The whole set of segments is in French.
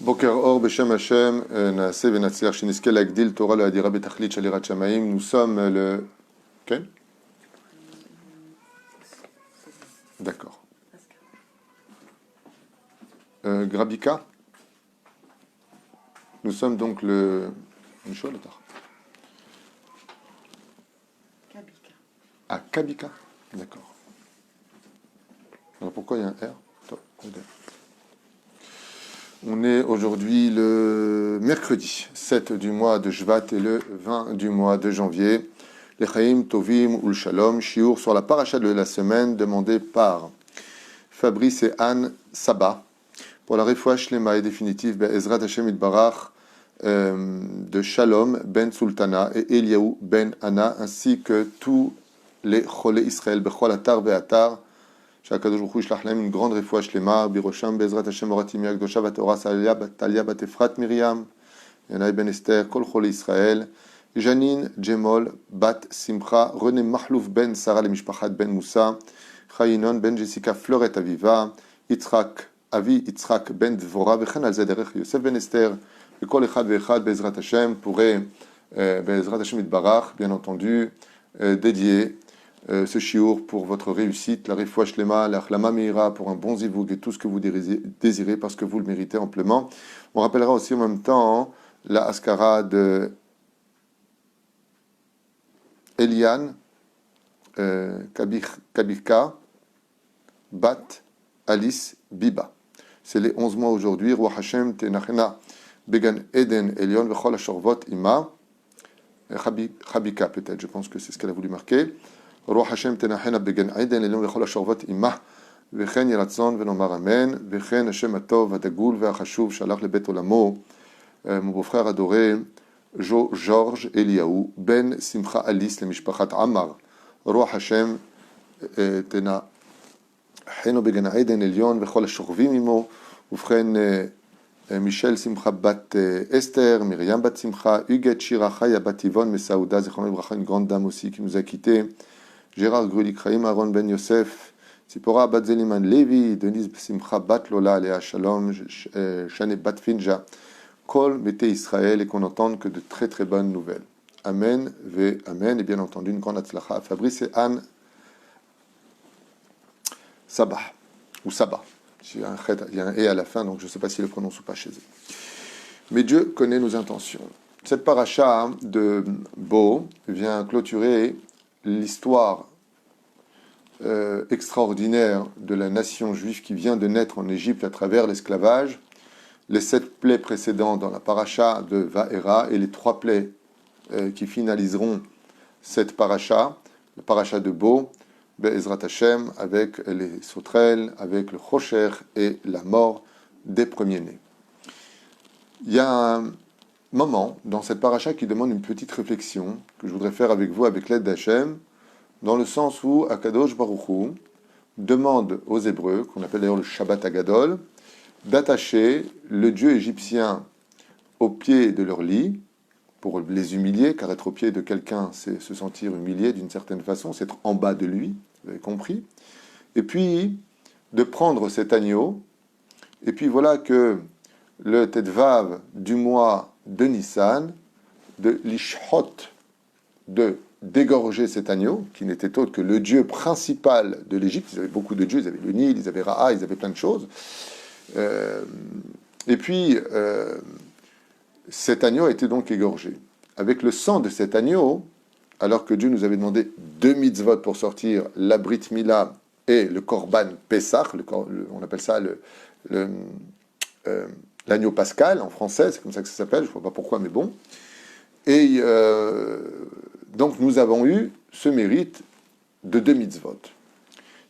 Boker Or Beshem Hashem, Naaseh Venatzliach Shinizke Lagdil Torah le Hadira Betachlit Shalirat Shamaim. Nous sommes le. Quel? D'accord. Grabika. Nous sommes donc le. Kabika. Ah, Kabika. D'accord. Alors pourquoi il y a un R? On est aujourd'hui le mercredi 7 du mois de Shvat et le 20 du mois de janvier. L'Echaim Tovim ou le Shalom, Shiur sur la paracha de la semaine demandée par Fabrice et Anne Saba pour la refoua shlema et définitive Be'ezrat Hashem Itbarach de Shalom ben Sultana et Eliaou ben Anna ainsi que tous les Cholé Israël Bechol Atar Ve'atar. שהקדוש ברוך הוא ישלח להם עם גרון רפואה שלמה, בראשם בעזרת השם אורת ימי הקדושה והטהורה טליה בת אפרת מרים, ינאי בן אסתר, כל חולי ישראל, ז'נין ג'מול בת שמחה, רנה מחלוף בן שרה למשפחת בן מוסא, חיינון בן ג'סיקה פלורט אביבה, יצחק אבי יצחק בן דבורה, וכן על זה דרך יוסף בן אסתר, וכל אחד ואחד בעזרת השם, pourrait בעזרת השם יתברך, bien entendu, dédié ce shiur pour votre réussite, la refoua shlema, la achlama meira pour un bon zivoug et tout ce que vous désirez parce que vous le méritez amplement. On rappellera aussi en même temps la askara de Eliane Kabika Bat Alice Biba. C'est les 11 mois aujourd'hui. Roi Hashem Tenachena Began Eden Elion Vechol Ashorvot Ima Chabika peut-être, je pense que c'est ce qu'elle a voulu marquer. רוח השם תנחנה בגן עדן עליון וכל השורבות עמה וכן יהי רצון ונאמר אמן וכן השם הטוב הדגול והחשוב שהלך לבית עולמו mon beau-frère adoré Georges Eliaou ben Simcha Alice למשפחת עמר רוח השם תנחנו בגן עדן עליון וכל השוכבים עמו ובכן מישל שמחה בת אסתר, מרים בת שמחה, Huguette Shira Chaya bat Yvonne Messaouda, זיכרונו לברכה, une grande dame aussi qui nous a quittés, Gérard Grulik, Chaim Aaron Ben Yosef, Tzipora Bat Zeliman Levi, Denise Simcha Bat Lola, Léa Shalom, Shane Bat Finja, Kol Mete Israël, et qu'on n'entende que de très très bonnes nouvelles. Amen, ve Amen, et bien entendu une grande atzlacha. Fabrice et Anne Sabah, ou Sabah. Il y a un et à la fin, donc je ne sais pas s'ils le prononcent ou pas chez eux. Mais Dieu connaît nos intentions. Cette paracha de Bo vient clôturer l'histoire extraordinaire de la nation juive qui vient de naître en Égypte à travers l'esclavage, les 7 plaies précédentes dans la paracha de Vaera et les 3 plaies qui finaliseront cette paracha, la paracha de Bo, Be'ezrat Hashem, avec les sauterelles, avec le chosher et la mort des premiers-nés. Il y a un moment dans cette paracha qui demande une petite réflexion que je voudrais faire avec vous, avec l'aide d'Hachem, dans le sens où Akadosh Baruch Hu demande aux Hébreux, qu'on appelle d'ailleurs le Shabbat Agadol, d'attacher le dieu égyptien au pied de leur lit, pour les humilier, car être au pied de quelqu'un, c'est se sentir humilié d'une certaine façon, c'est être en bas de lui, vous avez compris. Et puis, de prendre cet agneau, et puis voilà que le Tedvav du mois de Nissan, de l'Ishhot, de dégorger cet agneau, qui n'était autre que le dieu principal de l'Égypte. Ils avaient beaucoup de dieux, ils avaient le Nil, ils avaient Ra'a, ils avaient plein de choses. Et puis, cet agneau a été donc égorgé. Avec le sang de cet agneau, alors que Dieu nous avait demandé 2 mitzvot pour sortir la Brit Mila et le Korban Pessah, on appelle ça l'agneau pascal en français, c'est comme ça que ça s'appelle, je ne sais pas pourquoi, mais bon. Et donc nous avons eu ce mérite de 2 mitzvot.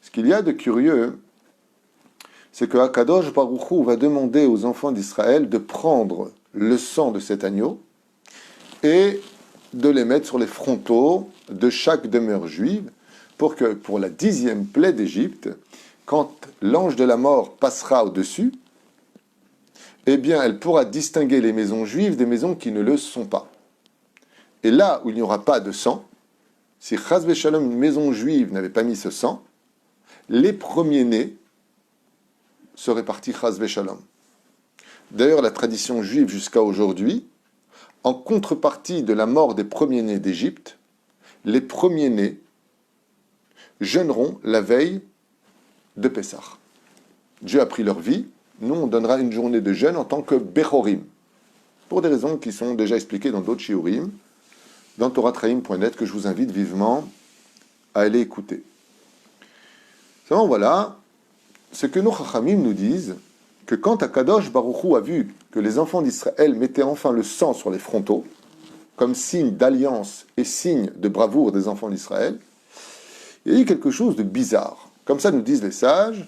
Ce qu'il y a de curieux, c'est que Akadosh Baruch Hu va demander aux enfants d'Israël de prendre le sang de cet agneau et de les mettre sur les frontaux de chaque demeure juive pour que, pour la 10e plaie d'Égypte, quand l'ange de la mort passera au-dessus, eh bien, elle pourra distinguer les maisons juives des maisons qui ne le sont pas. Et là où il n'y aura pas de sang, si Chas v'Shalom, une maison juive n'avait pas mis ce sang, les premiers-nés seraient partis Chas v'Shalom. D'ailleurs, la tradition juive jusqu'à aujourd'hui, en contrepartie de la mort des premiers-nés d'Égypte, les premiers-nés jeûneront la veille de Pessah. Dieu a pris leur vie, nous on donnera une journée de jeûne en tant que Bechorim, pour des raisons qui sont déjà expliquées dans d'autres shiurim, dans toratraim.net, que je vous invite vivement à aller écouter. Seulement voilà, ce que nos chachamim nous disent, que quand Akadosh Baruch Hu a vu que les enfants d'Israël mettaient enfin le sang sur les frontaux, comme signe d'alliance et signe de bravoure des enfants d'Israël, il y a eu quelque chose de bizarre. Comme ça nous disent les sages,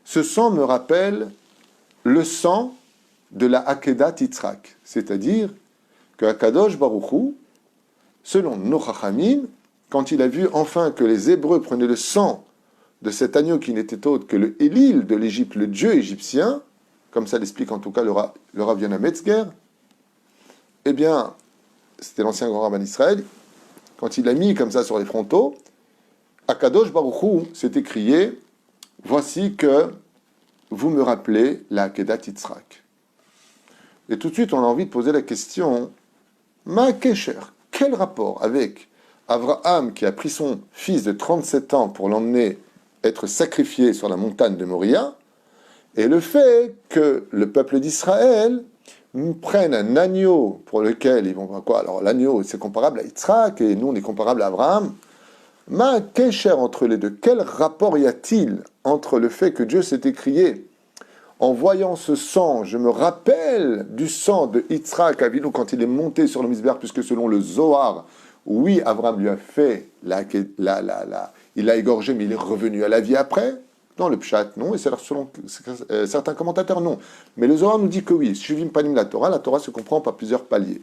ce sang me rappelle le sang de la Akedat Yitzhak, c'est-à-dire que Akadosh Baruch Hu, selon nos chachamim, quand il a vu enfin que les Hébreux prenaient le sang de cet agneau qui n'était autre que le Élil de l'Égypte, le dieu égyptien, comme ça l'explique en tout cas le Rav Yonah Metzger, eh bien, c'était l'ancien grand rabbin d'Israël, quand il a mis comme ça sur les frontaux, Akadosh Baruch Hu s'est écrié, voici que vous me rappelez la Akedat Yitzhak. Et tout de suite, on a envie de poser la question, Ma Kesher, quel rapport avec Abraham qui a pris son fils de 37 ans pour l'emmener être sacrifié sur la montagne de Moria, et le fait que le peuple d'Israël prenne un agneau pour lequel ils vont voir quoi? Alors l'agneau, c'est comparable à Yitzhak, et nous on est comparable à Abraham. Ma Kesher entre les deux, quel rapport y a-t-il entre le fait que Dieu s'est écrié en voyant ce sang, je me rappelle du sang de Yitzhak Avinu quand il est monté sur le Misber, puisque selon le Zohar, oui, Abraham lui a fait il l'a égorgé, mais il est revenu à la vie après. Dans le Pshat, non, et c'est selon certains commentateurs, non. Mais le Zohar nous dit que oui, Shuvim Panim la Torah se comprend par plusieurs paliers.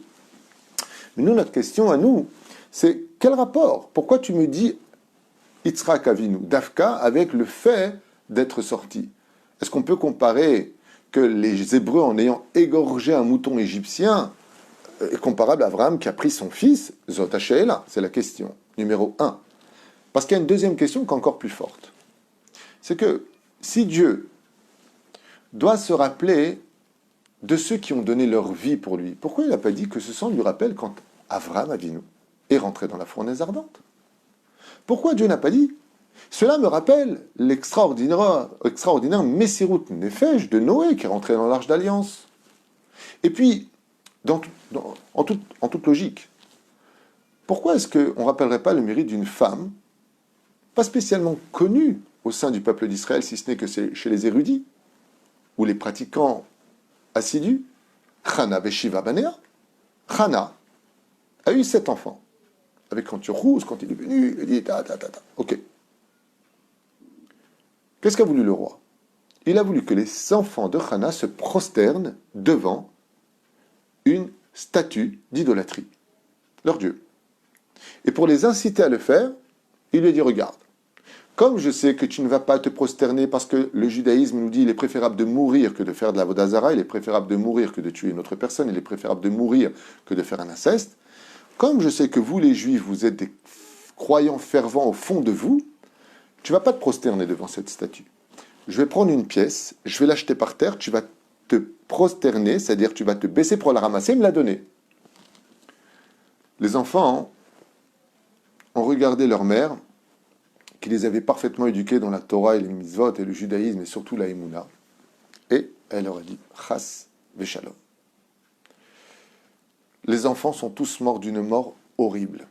Mais nous, notre question à nous, c'est quel rapport? Pourquoi tu me dis Yitzhak Avinu, Dafka, avec le fait d'être sorti? Est-ce qu'on peut comparer que les Hébreux, en ayant égorgé un mouton égyptien, est comparable à Abraham qui a pris son fils? Zot HaShe'ela, c'est la question numéro 1. Parce qu'il y a une deuxième question qui est encore plus forte. C'est que si Dieu doit se rappeler de ceux qui ont donné leur vie pour lui, pourquoi il n'a pas dit que ce sang lui rappelle quand Abraham Avinu est rentré dans la fournaise ardente? Pourquoi Dieu n'a pas dit cela me rappelle l'extraordinaire Messirut Nefesh de Noé qui est rentré dans l'Arche d'Alliance. Et puis, en toute logique, pourquoi est-ce qu'on ne rappellerait pas le mérite d'une femme, pas spécialement connue au sein du peuple d'Israël, si ce n'est que c'est chez les érudits, ou les pratiquants assidus, Chana Beshiva Banea. Chana a eu 7 enfants. Avec Antiochus, quand il est venu, il a dit ta. Ok. Qu'est-ce qu'a voulu le roi? Il a voulu que les enfants de Chana se prosternent devant une statue d'idolâtrie, leur dieu. Et pour les inciter à le faire, il lui a dit, regarde, comme je sais que tu ne vas pas te prosterner parce que le judaïsme nous dit qu'il est préférable de mourir que de faire de la vodazara, il est préférable de mourir que de tuer une autre personne, il est préférable de mourir que de faire un inceste, comme je sais que vous les juifs, vous êtes des croyants fervents au fond de vous, tu ne vas pas te prosterner devant cette statue. Je vais prendre une pièce, je vais l'acheter par terre, tu vas te prosterner, c'est-à-dire tu vas te baisser pour la ramasser et me la donner. Les enfants ont regardé leur mère, qui les avait parfaitement éduqués dans la Torah et les mitzvot et le judaïsme et surtout la Emouna, et elle leur a dit « Chas v'shalom ». Les enfants sont tous morts d'une mort horrible.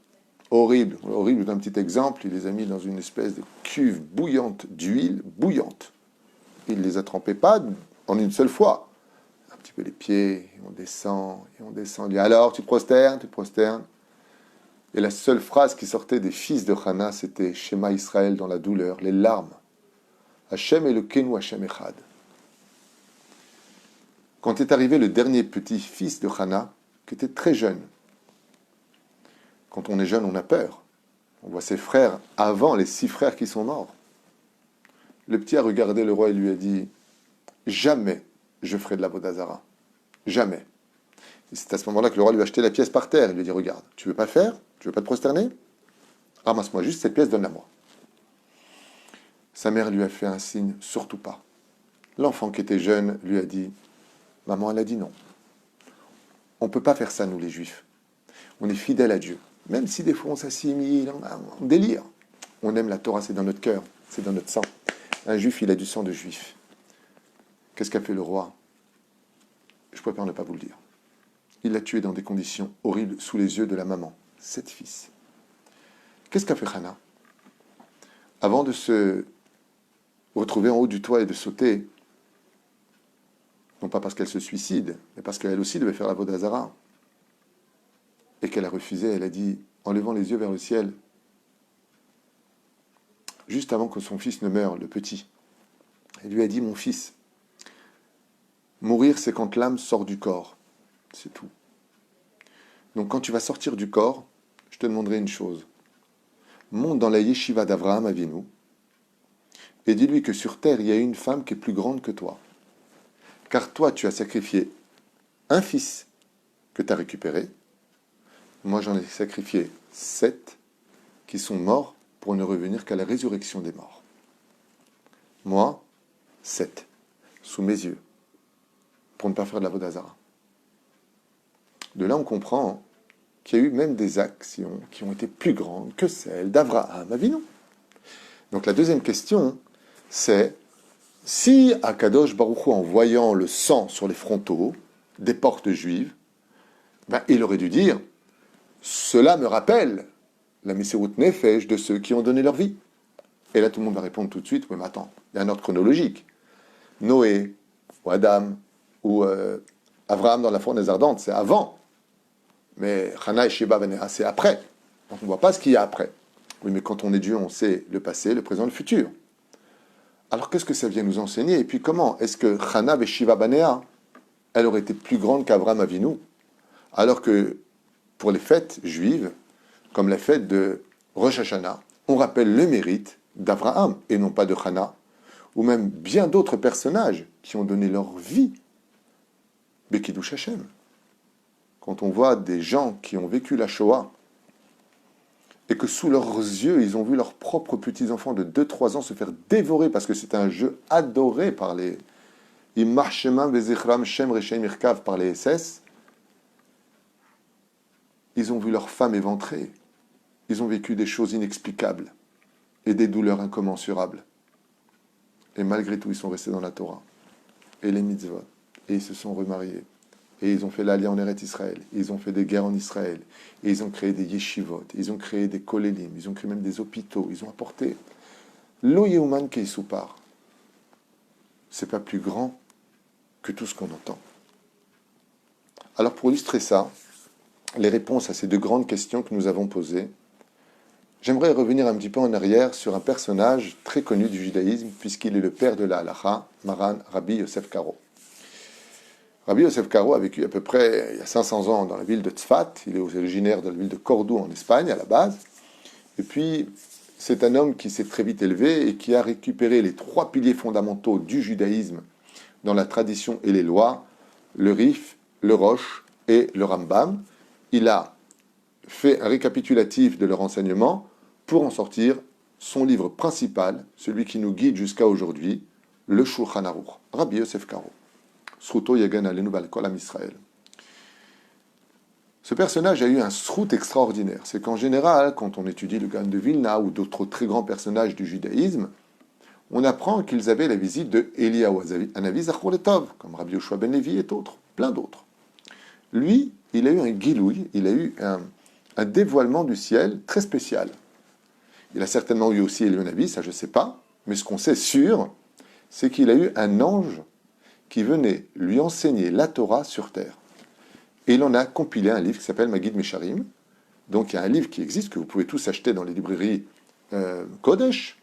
Horrible d'un petit exemple, il les a mis dans une espèce de cuve bouillante d'huile, bouillante. Il ne les a trempés pas en une seule fois. Un petit peu les pieds, et on descend. Il dit, alors, tu te prosternes. Et la seule phrase qui sortait des fils de Chana, c'était Shema Israël dans la douleur, les larmes. Hashem Elokeinu Hashem Echad. Quand est arrivé le dernier petit-fils de Chana, qui était très jeune, quand on est jeune, on a peur. On voit ses frères avant les 6 frères qui sont morts. Le petit a regardé le roi et lui a dit « Jamais je ferai de la vodazara. Jamais. » Et c'est à ce moment-là que le roi lui a acheté la pièce par terre. Il lui a dit « Regarde, tu veux pas le faire? Tu veux pas te prosterner? Ramasse-moi juste cette pièce, donne-la moi. » Sa mère lui a fait un signe « Surtout pas. » L'enfant qui était jeune lui a dit Maman, elle a dit non. On ne peut pas faire ça, nous les juifs. On est fidèles à Dieu. Même si des fois on s'assimile, on délire. On aime la Torah, c'est dans notre cœur, c'est dans notre sang. Un juif, il a du sang de juif. Qu'est-ce qu'a fait le roi? Je préfère ne pas vous le dire. Il l'a tué dans des conditions horribles sous les yeux de la maman. 7 fils. Qu'est-ce qu'a fait Hana? Avant de se retrouver en haut du toit et de sauter, non pas parce qu'elle se suicide, mais parce qu'elle aussi devait faire la Avodah Zarah, et qu'elle a refusé, elle a dit, en levant les yeux vers le ciel, juste avant que son fils ne meure, le petit, elle lui a dit, mon fils, mourir c'est quand l'âme sort du corps, c'est tout. Donc quand tu vas sortir du corps, je te demanderai une chose. Monte dans la yeshiva d'Avraham Avinu et dis-lui que sur terre, il y a une femme qui est plus grande que toi. Car toi, tu as sacrifié un fils que tu as récupéré. Moi, j'en ai sacrifié 7 qui sont morts pour ne revenir qu'à la résurrection des morts. Moi, 7, sous mes yeux, pour ne pas faire de la Avodah Zarah. De là, on comprend qu'il y a eu même des actions qui ont été plus grandes que celles d'Avraham Avinu. Donc la deuxième question, c'est si Akadosh Baruch Hu, en voyant le sang sur les frontaux des portes juives, il aurait dû dire « Cela me rappelle la Messirut Nefesh de ceux qui ont donné leur vie. » Et là, tout le monde va répondre tout de suite « Oui, mais attends, il y a un ordre chronologique. Noé, ou Adam, ou Avraham dans la fournaise ardente, c'est avant. Mais Hana et Sheba Benea, c'est après. Donc on ne voit pas ce qu'il y a après. Oui, mais quand on est Dieu, on sait le passé, le présent, le futur. Alors qu'est-ce que ça vient nous enseigner? Et puis comment est-ce que Hana et Sheva Benea, elle aurait été plus grande qu'Avraham Avinu? Alors que pour les fêtes juives, comme la fête de Rosh Hashanah, on rappelle le mérite d'Avraham et non pas de Hana, ou même bien d'autres personnages qui ont donné leur vie. Bekidush Hashem. Quand on voit des gens qui ont vécu la Shoah et que sous leurs yeux, ils ont vu leurs propres petits-enfants de 2-3 ans se faire dévorer parce que c'est un jeu adoré par les Immach Shemam Vezichram Shem Reshaim Irkav par les SS, ils ont vu leurs femmes éventrées. Ils ont vécu des choses inexplicables et des douleurs incommensurables. Et malgré tout, ils sont restés dans la Torah et les mitzvot. Et ils se sont remariés. Et ils ont fait l'alliance en Eretz Israël. Ils ont fait des guerres en Israël. Et ils ont créé des yeshivot. Ils ont créé des kolélim. Ils ont créé même des hôpitaux. Ils ont apporté lo yehuman keisupar. C'est pas plus grand que tout ce qu'on entend. Alors pour illustrer ça, les réponses à ces deux grandes questions que nous avons posées, j'aimerais revenir un petit peu en arrière sur un personnage très connu du judaïsme, puisqu'il est le père de la halacha, Maran Rabbi Yosef Karo. Rabbi Yosef Karo a vécu à peu près il y a 500 ans dans la ville de Tzfat. Il est originaire de la ville de Cordoue en Espagne à la base. Et puis, c'est un homme qui s'est très vite élevé et qui a récupéré les 3 piliers fondamentaux du judaïsme dans la tradition et les lois, le Rif, le Rosh et le Rambam. Il a fait un récapitulatif de leur enseignement pour en sortir son livre principal, celui qui nous guide jusqu'à aujourd'hui, le Shulchan Aruch, Rabbi Yosef Karo. Sruto Yagan Alenu Bal Kol Am Israël. Ce personnage a eu un srout extraordinaire. C'est qu'en général, quand on étudie le Gaon de Vilna ou d'autres très grands personnages du judaïsme, on apprend qu'ils avaient la visite de Eliyahu Hanavi Zachor Letov, comme Rabbi Yoshua ben Levi et d'autres, plein d'autres. Lui, il a eu un gilouï, il a eu un dévoilement du ciel très spécial. Il a certainement eu aussi Eliyahu Hanavi, ça je ne sais pas, mais ce qu'on sait sûr, c'est qu'il a eu un ange qui venait lui enseigner la Torah sur terre. Et il en a compilé un livre qui s'appelle Magid Mesharim. Donc il y a un livre qui existe, que vous pouvez tous acheter dans les librairies Kodesh,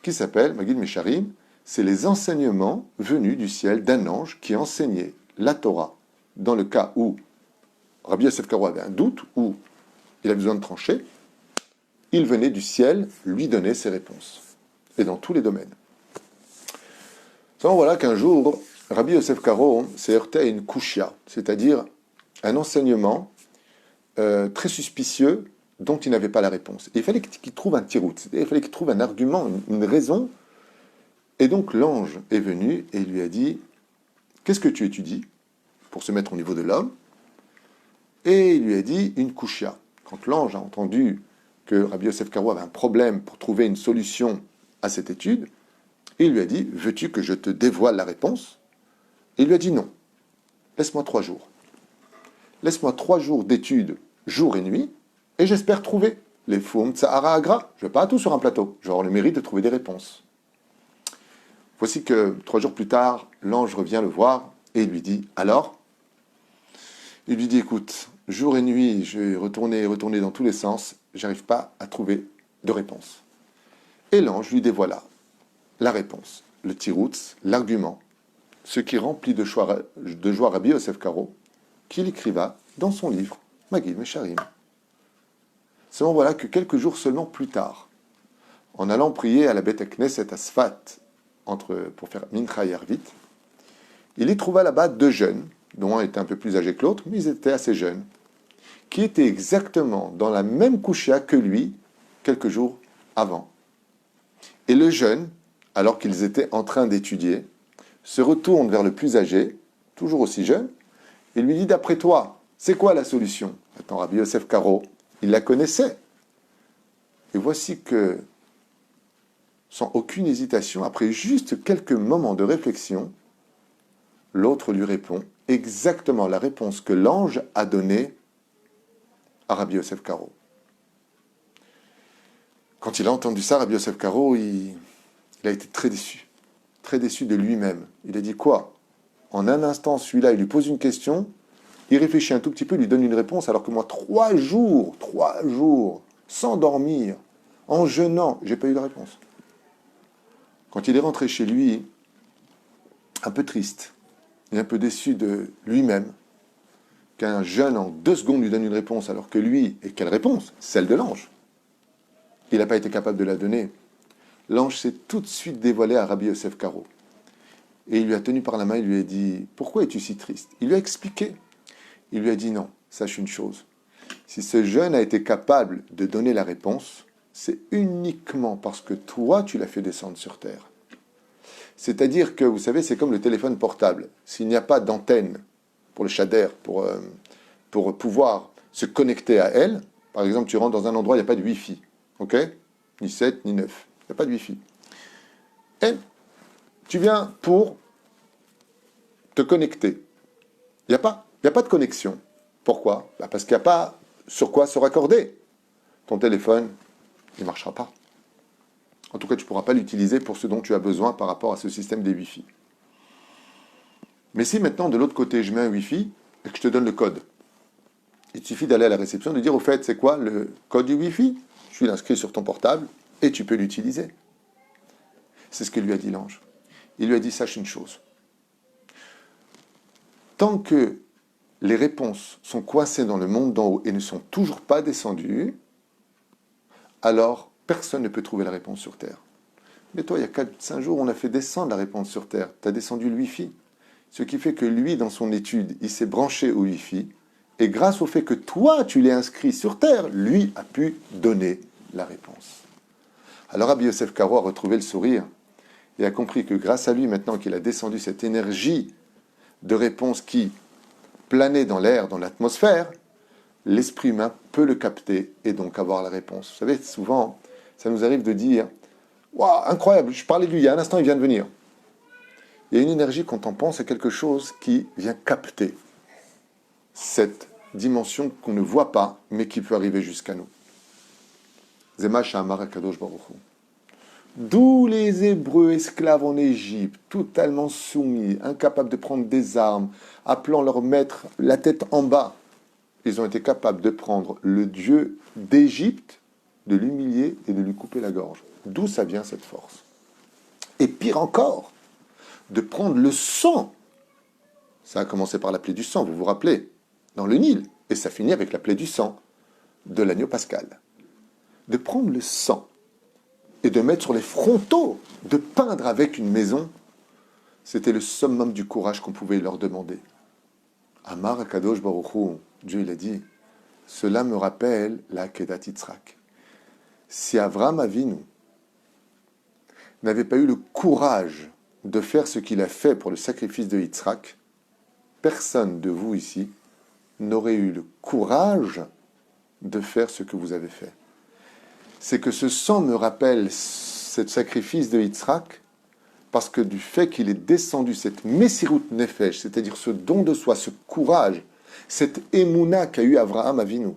qui s'appelle Magid Mesharim. C'est les enseignements venus du ciel d'un ange qui enseignait la Torah. Dans le cas où Rabbi Yosef Karo avait un doute, où il avait besoin de trancher, il venait du ciel lui donner ses réponses. Et dans tous les domaines. Seulement voilà qu'un jour, Rabbi Yosef Karo s'est heurté à une kushia, c'est-à-dire un enseignement très suspicieux dont il n'avait pas la réponse. Et il fallait qu'il trouve un tirout, il fallait qu'il trouve un argument, une raison. Et donc l'ange est venu et il lui a dit « Qu'est-ce que tu étudies ?» pour se mettre au niveau de l'homme, et il lui a dit une kushia. Quand l'ange a entendu que Rabbi Yosef Karo avait un problème pour trouver une solution à cette étude, il lui a dit, veux-tu que je te dévoile la réponse? Il lui a dit non, laisse-moi 3 jours. Laisse-moi 3 jours d'études, jour et nuit, et j'espère trouver les Foum Tsahara Agra. Je ne veux pas tout sur un plateau, j'aurai le mérite de trouver des réponses. Voici que 3 jours plus tard, l'ange revient le voir et il lui dit, alors? Il lui dit, écoute, jour et nuit, je vais retourner dans tous les sens, j'arrive pas à trouver de réponse. Et l'ange lui dévoila la réponse, le tiroutz, l'argument, ce qui remplit de joie Rabbi Yosef Karo, qu'il écriva dans son livre, Magid Mesharim. Seulement voilà que quelques jours seulement plus tard, en allant prier à la Beth Knesset à Sfat, pour faire Mincha et Arvit, il y trouva là-bas 2 jeunes, dont un était un peu plus âgé que l'autre, mais ils étaient assez jeunes, qui étaient exactement dans la même kushia que lui, quelques jours avant. Et le jeune, alors qu'ils étaient en train d'étudier, se retourne vers le plus âgé, toujours aussi jeune, et lui dit, d'après toi, c'est quoi la solution? Attends, Rabbi Yosef Karo, il la connaissait. Et voici que, sans aucune hésitation, après juste quelques moments de réflexion, l'autre lui répond exactement la réponse que l'ange a donnée à Rabbi Yosef Karo. Quand il a entendu ça, Rabbi Yosef Karo, il a été très déçu de lui-même. Il a dit quoi? En un instant, celui-là, il lui pose une question, il réfléchit un tout petit peu, il lui donne une réponse, alors que moi, 3 jours, sans dormir, en jeûnant, j'ai pas eu de réponse. Quand il est rentré chez lui, un peu triste, et un peu déçu de lui-même, qu'un jeune en 2 secondes lui donne une réponse, alors que lui, et quelle réponse? Celle de l'ange. Il n'a pas été capable de la donner. L'ange s'est tout de suite dévoilé à Rabbi Yosef Karo. Et il lui a tenu par la main, il lui a dit, pourquoi es-tu si triste? Il lui a expliqué. Il lui a dit, non, sache une chose. Si ce jeune a été capable de donner la réponse, c'est uniquement parce que toi, tu l'as fait descendre sur terre. C'est-à-dire que, vous savez, c'est comme le téléphone portable. S'il n'y a pas d'antenne pour le shader, pour pouvoir se connecter à elle, par exemple, tu rentres dans un endroit, il n'y a pas de Wi-Fi. Ok? Ni 7, ni 9. Il n'y a pas de Wi-Fi. Et tu viens pour te connecter. Il n'y a pas de connexion. Pourquoi? Parce qu'il n'y a pas sur quoi se raccorder. Ton téléphone, il ne marchera pas. En tout cas, tu ne pourras pas l'utiliser pour ce dont tu as besoin par rapport à ce système des Wi-Fi. Mais si maintenant, de l'autre côté, je mets un Wi-Fi et que je te donne le code, il te suffit d'aller à la réception, de dire, au fait, c'est quoi le code du Wi-Fi? Tu l'inscris sur ton portable et tu peux l'utiliser. C'est ce que lui a dit l'ange. Il lui a dit, sache une chose. Tant que les réponses sont coincées dans le monde d'en haut et ne sont toujours pas descendues, alors personne ne peut trouver la réponse sur Terre. Mais toi, il y a 4-5 jours, on a fait descendre la réponse sur Terre. Tu as descendu le Wi-Fi. Ce qui fait que lui, dans son étude, il s'est branché au Wi-Fi. Et grâce au fait que toi, tu l'es inscrit sur Terre, lui a pu donner la réponse. Alors Rabbi Yosef Karo a retrouvé le sourire et a compris que grâce à lui, maintenant qu'il a descendu cette énergie de réponse qui planait dans l'air, dans l'atmosphère, l'esprit humain peut le capter et donc avoir la réponse. Vous savez, souvent, ça nous arrive de dire « Waouh, incroyable, je parlais de lui, il y a un instant, il vient de venir. » Il y a une énergie, quand on pense à quelque chose qui vient capter cette dimension qu'on ne voit pas, mais qui peut arriver jusqu'à nous. Zema Sha'amar HaKadosh Baruch Hu. D'où les Hébreux esclaves en Égypte, totalement soumis, incapables de prendre des armes, appelant leur maître la tête en bas. Ils ont été capables de prendre le Dieu d'Égypte, de l'humilier et de lui couper la gorge. D'où ça vient cette force? Et pire encore, de prendre le sang. Ça a commencé par la plaie du sang, vous vous rappelez, dans le Nil. Et ça finit avec la plaie du sang de l'agneau pascal. De prendre le sang et de mettre sur les frontaux, de peindre avec une maison, c'était le summum du courage qu'on pouvait leur demander. Amar HaKadosh Baruch Hu, Dieu il a dit, cela me rappelle la Kedat Yitzhak. Si Avram Avinu n'avait pas eu le courage de faire ce qu'il a fait pour le sacrifice de Yitzhak, personne de vous ici n'aurait eu le courage de faire ce que vous avez fait. C'est que ce sang me rappelle ce sacrifice de Yitzhak, parce que du fait qu'il est descendu, cette Messirut Nefesh, c'est-à-dire ce don de soi, ce courage, cette émouna qu'a eu Abraham Avinu,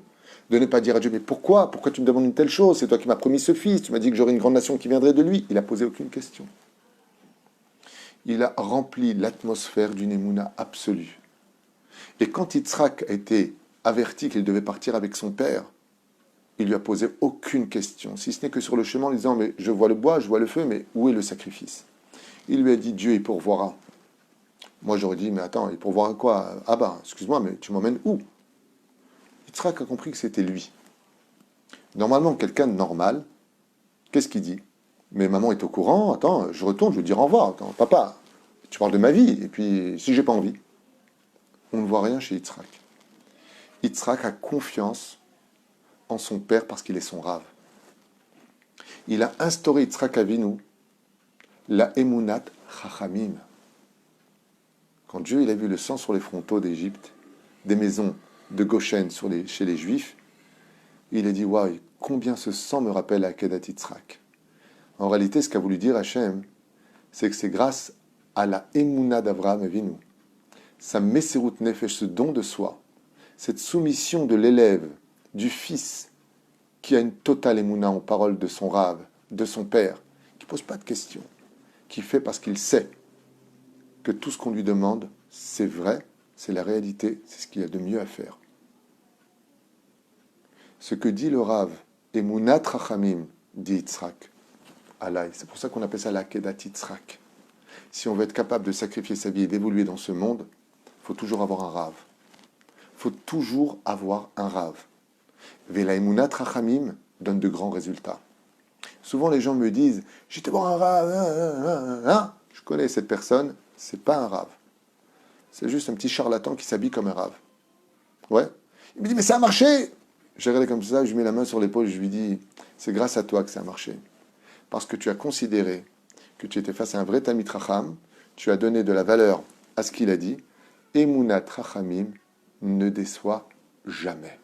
de ne pas dire à Dieu, mais pourquoi tu me demandes une telle chose? C'est toi qui m'as promis ce fils, tu m'as dit que j'aurais une grande nation qui viendrait de lui. Il n'a posé aucune question. Il a rempli l'atmosphère d'une émouna absolue. Et quand Yitzhak a été averti qu'il devait partir avec son père, il lui a posé aucune question, si ce n'est que sur le chemin en disant, mais je vois le bois, je vois le feu, mais où est le sacrifice? Il lui a dit, Dieu, il pourvoira. Moi, j'aurais dit, mais attends, il pourvoira quoi? Ah bah, excuse-moi, mais tu m'emmènes où? Yitzhak a compris que c'était lui. Normalement, quelqu'un de normal, qu'est-ce qu'il dit? Mais maman est au courant, attends, je retourne, je vais dire au revoir. Attends, papa, tu parles de ma vie, et puis si j'ai pas envie. On ne voit rien chez Yitzhak. Yitzhak a confiance en son père parce qu'il est son rave. Il a instauré Yitzhak Avinu la Emunat Chachamim. Quand Dieu il a vu le sang sur les frontaux d'Égypte, des maisons de Goshen chez les Juifs, il a dit, waouh, combien ce sang me rappelle à Kedat Yitzhak. En réalité, ce qu'a voulu dire Hachem, c'est que c'est grâce à la Emunat d'Avraham Avinu, sa Messirut Nefesh, ce don de soi, cette soumission de l'élève, du fils, qui a une totale Emunat en parole de son rave, de son père, qui ne pose pas de questions, qui fait parce qu'il sait que tout ce qu'on lui demande, c'est vrai, c'est la réalité, c'est ce qu'il y a de mieux à faire. Ce que dit le Rav, Emunat Rachamim, dit Yitzhak, Alay, c'est pour ça qu'on appelle ça la Kedat Yitzhak. Si on veut être capable de sacrifier sa vie et d'évoluer dans ce monde, il faut toujours avoir un Rav. Il faut toujours avoir un Rav. Vela Emunat Rachamim donne de grands résultats. Souvent les gens me disent, j'étais voir un Rav, je connais cette personne, c'est pas un Rav. C'est juste un petit charlatan qui s'habille comme un Rav. Ouais. Il me dit, mais ça a marché. J'ai regardé comme ça, je lui mets la main sur l'épaule, je lui dis, c'est grâce à toi que ça a marché. Parce que tu as considéré que tu étais face à un vrai Talmid Chacham, tu as donné de la valeur à ce qu'il a dit, Emunat Chachamim ne déçoit jamais.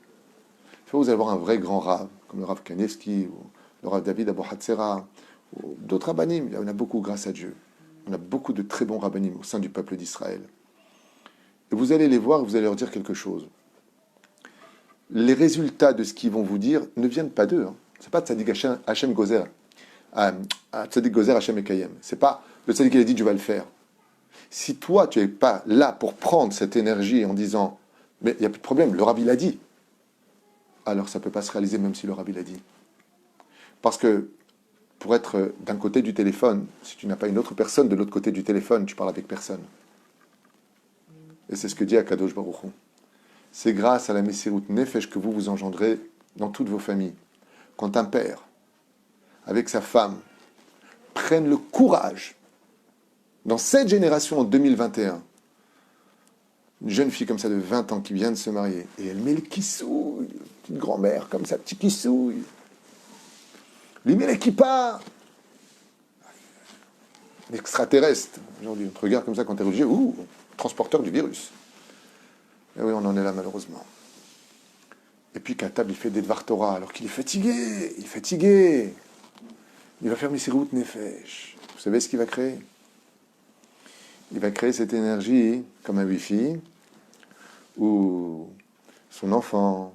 Il faut vous avoir un vrai grand Rav, comme le Rav Kanevski, ou le Rav David Abou Hatzera, ou d'autres rabbanim. Il y en a beaucoup grâce à Dieu. On a beaucoup de très bons rabbanim au sein du peuple d'Israël. Et vous allez les voir, vous allez leur dire quelque chose. Les résultats de ce qu'ils vont vous dire ne viennent pas d'eux. Hein. Ce n'est pas Tzadik Hashem Gozer. Tzadik Gozer Hashem Ekayem. Ce n'est pas le Tzadik qui a dit tu vas le faire. Si toi, tu n'es pas là pour prendre cette énergie en disant mais il n'y a plus de problème, le Rabbi l'a dit, alors ça ne peut pas se réaliser même si le Rabbi l'a dit. Parce que pour être d'un côté du téléphone, si tu n'as pas une autre personne de l'autre côté du téléphone, tu parles avec personne. Et c'est ce que dit Akadosh Baruch Hu. C'est grâce à la Messirut Nefesh que vous engendrez dans toutes vos familles. Quand un père, avec sa femme, prennent le courage, dans cette génération en 2021, une jeune fille comme ça de 20 ans qui vient de se marier, et elle met le kissouille, une grand-mère comme ça, petit kissouille, lui met l'équippa, l'extraterrestre, aujourd'hui, on te regarde comme ça quand t'es religieux, ouh, transporteur du virus. Et oui, on en est là malheureusement. Et puis qu'à table, il fait des Dvar Torah, alors qu'il est fatigué, il va faire Messirut Nefesh. Vous savez ce qu'il va créer? Il va créer cette énergie comme un Wi-Fi, où son enfant,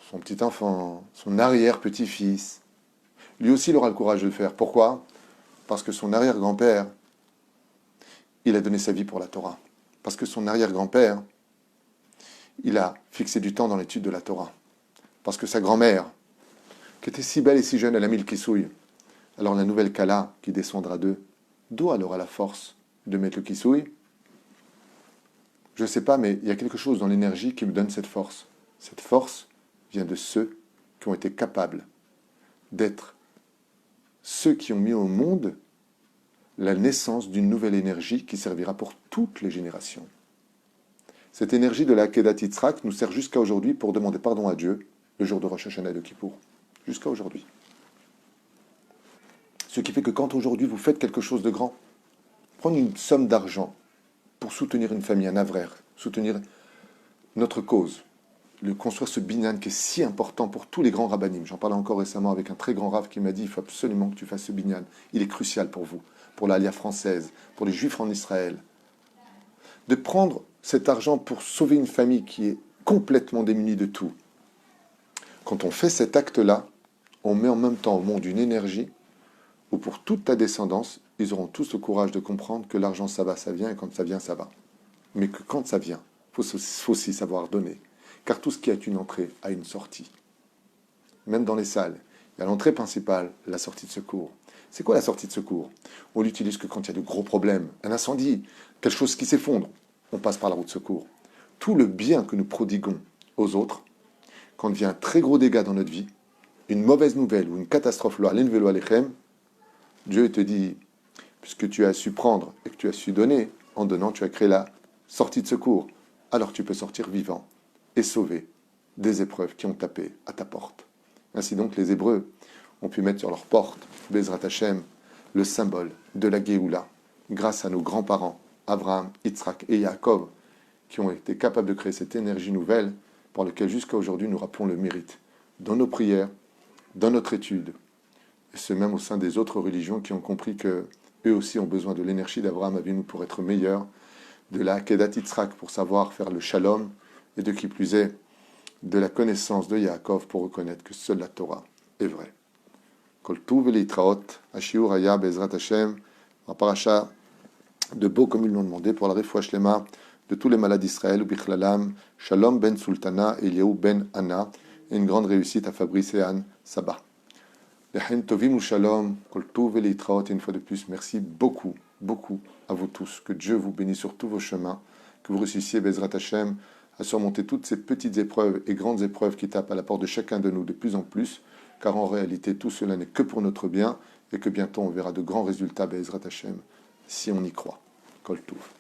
son petit-enfant, son arrière-petit-fils, lui aussi il aura le courage de le faire. Pourquoi? Parce que son arrière-grand-père, il a donné sa vie pour la Torah. Parce que son arrière-grand-père, il a fixé du temps dans l'étude de la Torah. Parce que sa grand-mère, qui était si belle et si jeune, elle a mis le kissouille. Alors la nouvelle Kala, qui descendra d'où elle aura la force de mettre le kissouille? Je ne sais pas, mais il y a quelque chose dans l'énergie qui me donne cette force. Cette force vient de ceux qui ont été capables d'être ceux qui ont mis au monde la naissance d'une nouvelle énergie qui servira pour toutes les générations. Cette énergie de la Kedat Yitzhak nous sert jusqu'à aujourd'hui pour demander pardon à Dieu le jour de Rosh Hashanah et de Kippour. Jusqu'à aujourd'hui. Ce qui fait que quand aujourd'hui vous faites quelque chose de grand, prendre une somme d'argent pour soutenir une famille, un avraire, soutenir notre cause, le construire ce binyan qui est si important pour tous les grands rabbinim. J'en parlais encore récemment avec un très grand rav qui m'a dit il faut absolument que tu fasses ce binyan. Il est crucial pour vous, pour l'Aliyah française, pour les Juifs en Israël. De prendre cet argent pour sauver une famille qui est complètement démunie de tout. Quand on fait cet acte-là, on met en même temps au monde une énergie où pour toute ta descendance, ils auront tous le courage de comprendre que l'argent, ça va, ça vient, et quand ça vient, ça va. Mais que quand ça vient, il faut aussi savoir donner. Car tout ce qui a une entrée a une sortie. Même dans les salles, il y a l'entrée principale, la sortie de secours. C'est quoi la sortie de secours? On l'utilise que quand il y a de gros problèmes, un incendie, quelque chose qui s'effondre, on passe par la route de secours. Tout le bien que nous prodiguons aux autres, quand il y a un très gros dégât dans notre vie, une mauvaise nouvelle ou une catastrophe, Dieu te dit, puisque tu as su prendre et que tu as su donner, en donnant, tu as créé la sortie de secours. Alors tu peux sortir vivant et sauver des épreuves qui ont tapé à ta porte. Ainsi donc, les Hébreux ont pu mettre sur leur porte, Bezrat Hashem, le symbole de la Géoula, grâce à nos grands-parents, Abraham, Yitzhak et Yaakov, qui ont été capables de créer cette énergie nouvelle pour laquelle jusqu'à aujourd'hui nous rappelons le mérite dans nos prières, dans notre étude, et ce même au sein des autres religions qui ont compris que eux aussi ont besoin de l'énergie d'Abraham Avinu pour être meilleurs, de la Kedat Yitzhak pour savoir faire le shalom, et de qui plus est, de la connaissance de Yaakov pour reconnaître que seule la Torah est vraie. Kol tuv v'leitraot, Hashiur haya bezrat Hashem, en paracha de beau comme ils l'ont demandé pour la refoua shlema de tous les malades d'Israël, ou bichlalam, Shalom ben Sultana, Eliyahu ben Anna, et une grande réussite à Fabrice et Anne Sabah. Lechen tovim ou shalom, kol tuv v'leitraot, et une fois de plus, merci beaucoup, beaucoup à vous tous, que Dieu vous bénisse sur tous vos chemins, que vous réussissiez, Bezrat Hashem, à surmonter toutes ces petites épreuves et grandes épreuves qui tapent à la porte de chacun de nous de plus en plus, car en réalité, tout cela n'est que pour notre bien, et que bientôt on verra de grands résultats, Bezrat Hashem, si on y croit. Kol Tuv.